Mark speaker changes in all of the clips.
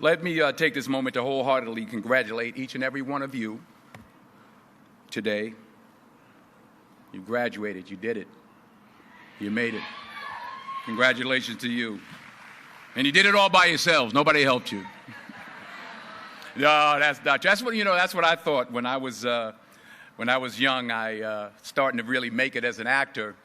Speaker 1: Let me take this moment to wholeheartedly congratulate each and every one of you today. You graduated. You did it. You made it. Congratulations to you. And you did it all by yourselves. Nobody helped you. No, that's not true. That's what I thought when I was young. I starting to really make it as an actor.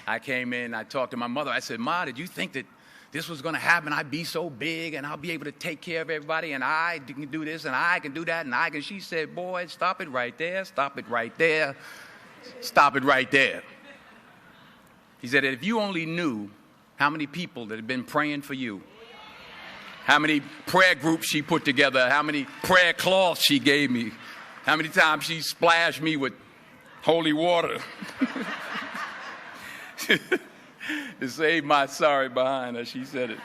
Speaker 1: I came in. I talked to my mother. I said, "Ma, did you think that this was going to happen? I'd be so big, and I'll be able to take care of everybody, and I can do this, and I can do that, and I can." She said, "Boy, stop it right there. Stop it right there. Stop it right there." He said that if you only knew how many people that had been praying for you, how many prayer groups she put together, how many prayer cloths she gave me, how many times she splashed me with holy water to save my sorry behind, as she said it.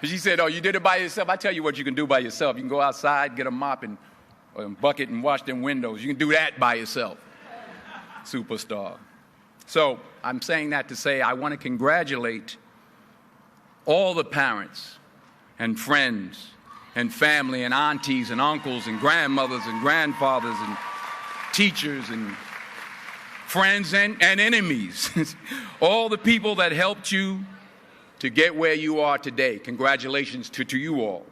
Speaker 1: She said, "Oh, you did it by yourself? I tell you what you can do by yourself. You can go outside, get a mop and a bucket and wash them windows. You can do that by yourself." Superstar. So I'm saying that to say I want to congratulate all the parents and friends and family and aunties and uncles and grandmothers and grandfathers and teachers and friends and enemies, all the people that helped you to get where you are today. Congratulations to you all.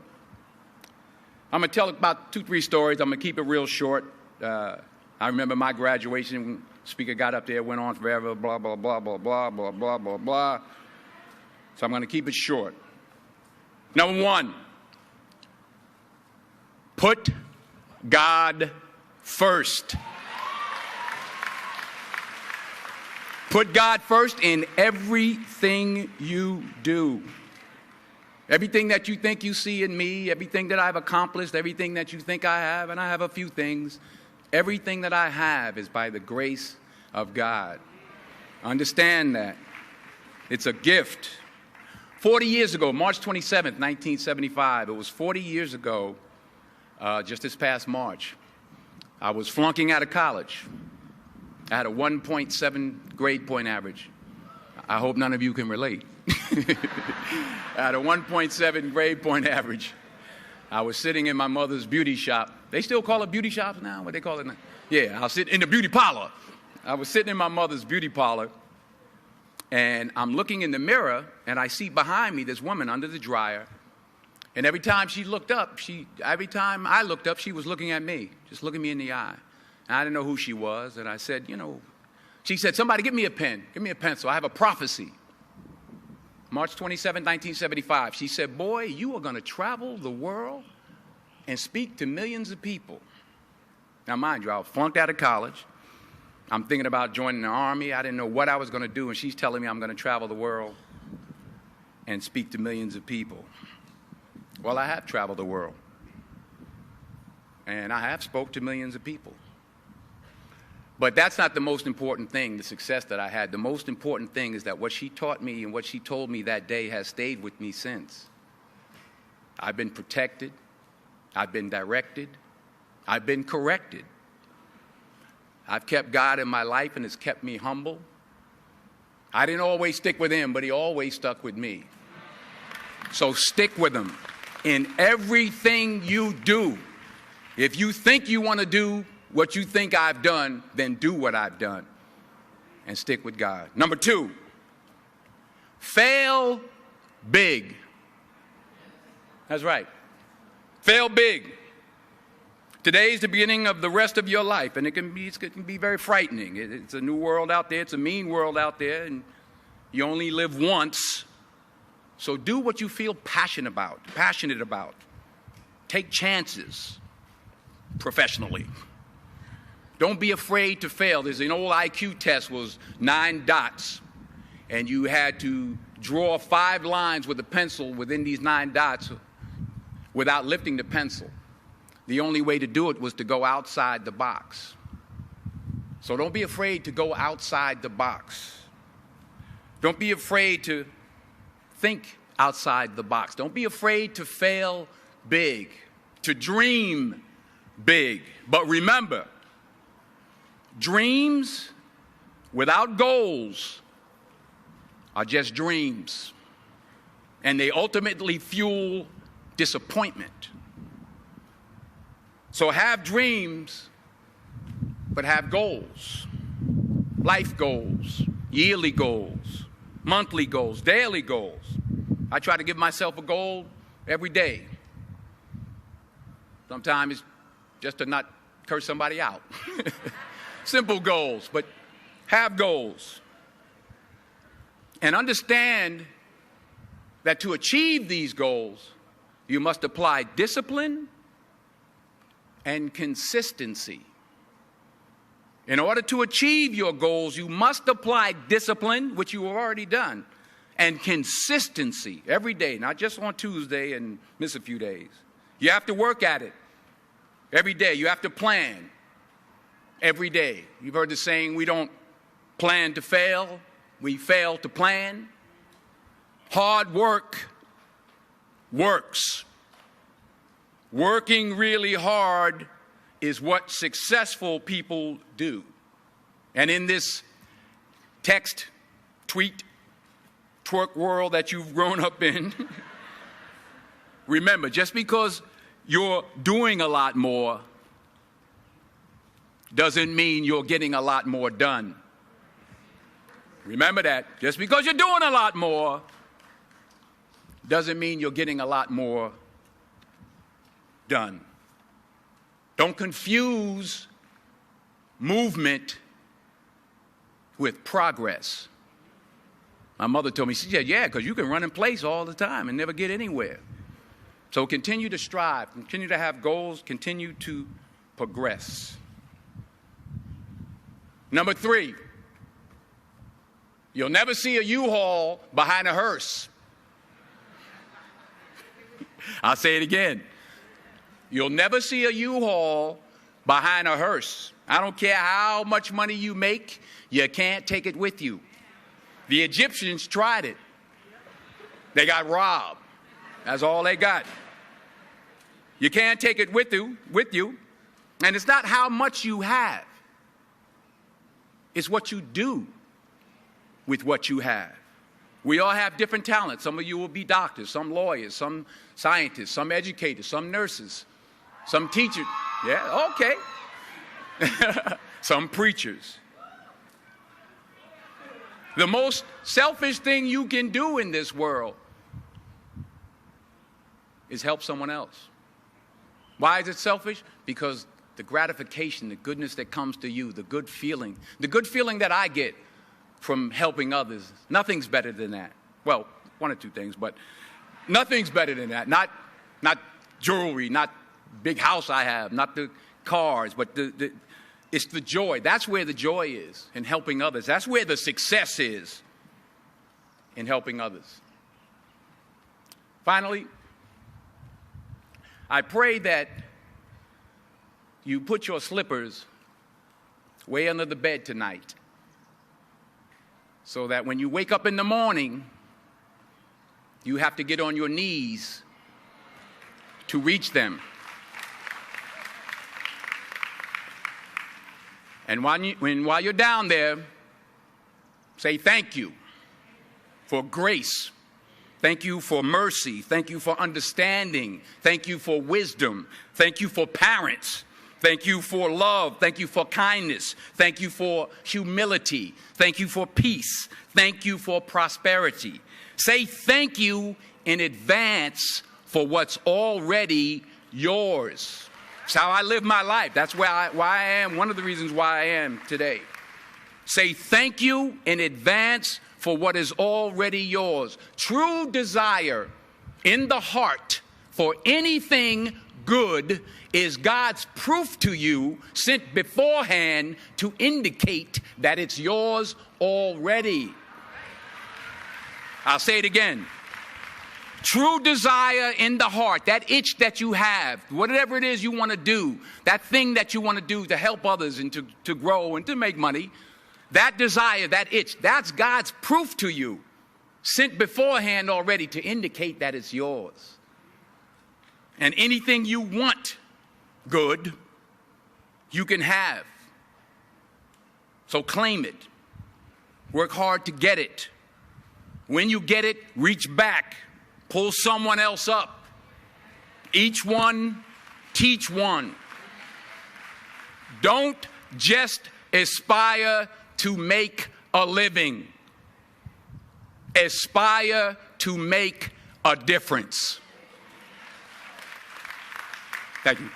Speaker 1: I'm going to tell about 2-3 stories. I'm going to keep it real short. I remember my graduation. Speaker got up there, went on forever, blah, blah, blah, blah, blah, blah, blah, blah, blah. So I'm going to keep it short. Number 1, put God first. Put God first in everything you do. Everything that you think you see in me, everything that I've accomplished, everything that you think I have, and I have a few things, everything that I have is by the grace of God. Understand that. It's a gift. 40 years ago, March 27th, 1975, it was 40 years ago, just this past March, I was flunking out of college. I had a 1.7 grade point average. I hope none of you can relate. I had a 1.7 grade point average. I was sitting in my mother's beauty shop. They still call it beauty shops now? What they call it now? Yeah, I was sitting in the beauty parlor. I was sitting in my mother's beauty parlor, and I'm looking in the mirror, and I see behind me this woman under the dryer. And every time she looked up, every time I looked up, she was looking at me, just looking me in the eye. And I didn't know who she was, and I said, she said, "Somebody give me a pen, give me a pencil. I have a prophecy." March 27, 1975, she said, "Boy, you are going to travel the world and speak to millions of people." Now, mind you, I was flunked out of college. I'm thinking about joining the Army. I didn't know what I was going to do, and she's telling me I'm going to travel the world and speak to millions of people. Well, I have traveled the world, and I have spoke to millions of people. But that's not the most important thing, the success that I had. The most important thing is that what she taught me and what she told me that day has stayed with me since. I've been protected. I've been directed. I've been corrected. I've kept God in my life, and it's kept me humble. I didn't always stick with him, but he always stuck with me. So stick with him in everything you do. If you think you want to do what you think I've done, then do what I've done and stick with God. Number 2, fail big. That's right. Fail big. Today's the beginning of the rest of your life, and it can be very frightening. It's a new world out there. It's a mean world out there, and you only live once. So do what you feel passionate about. Take chances professionally. Don't be afraid to fail. There's an old IQ test, was 9 dots, and you had to draw 5 lines with a pencil within these 9 dots without lifting the pencil. The only way to do it was to go outside the box. So don't be afraid to go outside the box. Don't be afraid to think outside the box. Don't be afraid to fail big, to dream big. But remember, dreams without goals are just dreams, and they ultimately fuel disappointment. So have dreams, but have goals. Life goals, yearly goals, monthly goals, daily goals. I try to give myself a goal every day. Sometimes it's just to not curse somebody out. Simple goals, but have goals. And understand that to achieve these goals, you must apply discipline and consistency. In order to achieve your goals, you must apply discipline, which you have already done, and consistency every day, not just on Tuesday and miss a few days. You have to work at it every day. You have to plan every day. You've heard the saying, we don't plan to fail, we fail to plan. Hard work works. Working really hard is what successful people do. And in this text, tweet, twerk world that you've grown up in, remember, just because you're doing a lot more doesn't mean you're getting a lot more done. Remember that. Just because you're doing a lot more doesn't mean you're getting a lot more done. Don't confuse movement with progress. My mother told me, she said, yeah, because you can run in place all the time and never get anywhere. So continue to strive, continue to have goals, continue to progress. Number 3, you'll never see a U-Haul behind a hearse. I'll say it again. You'll never see a U-Haul behind a hearse. I don't care how much money you make, you can't take it with you. The Egyptians tried it. They got robbed. That's all they got. You can't take it with you. And it's not how much you have. It's what you do with what you have. We all have different talents. Some of you will be doctors, some lawyers, some scientists, some educators, some nurses, some teachers. Yeah, okay. Some preachers. The most selfish thing you can do in this world is help someone else. Why is it selfish? Because the gratification, the goodness that comes to you, the good feeling that I get from helping others, nothing's better than that. Well, one or two things, but nothing's better than that. Not jewelry, not big house I have, not the cars, but it's the joy. That's where the joy is, in helping others. That's where the success is, in helping others. Finally, I pray that you put your slippers way under the bed tonight, so that when you wake up in the morning, you have to get on your knees to reach them. And while you're down there, say thank you for grace. Thank you for mercy. Thank you for understanding. Thank you for wisdom. Thank you for parents. Thank you for love. Thank you for kindness. Thank you for humility. Thank you for peace. Thank you for prosperity. Say thank you in advance for what's already yours. It's how I live my life. That's why I am, one of the reasons why I am today. Say thank you in advance for what is already yours. True desire in the heart for anything good is God's proof to you, sent beforehand to indicate that it's yours already. I'll say it again. True desire in the heart, that itch that you have, whatever it is you want to do, that thing that you want to do to help others and to grow and to make money, that desire, that itch, that's God's proof to you, sent beforehand already to indicate that it's yours. And anything you want good, you can have. So claim it. Work hard to get it. When you get it, reach back. Pull someone else up. each one, teach one. Don't just aspire to make a living. Aspire to make a difference. Thank you.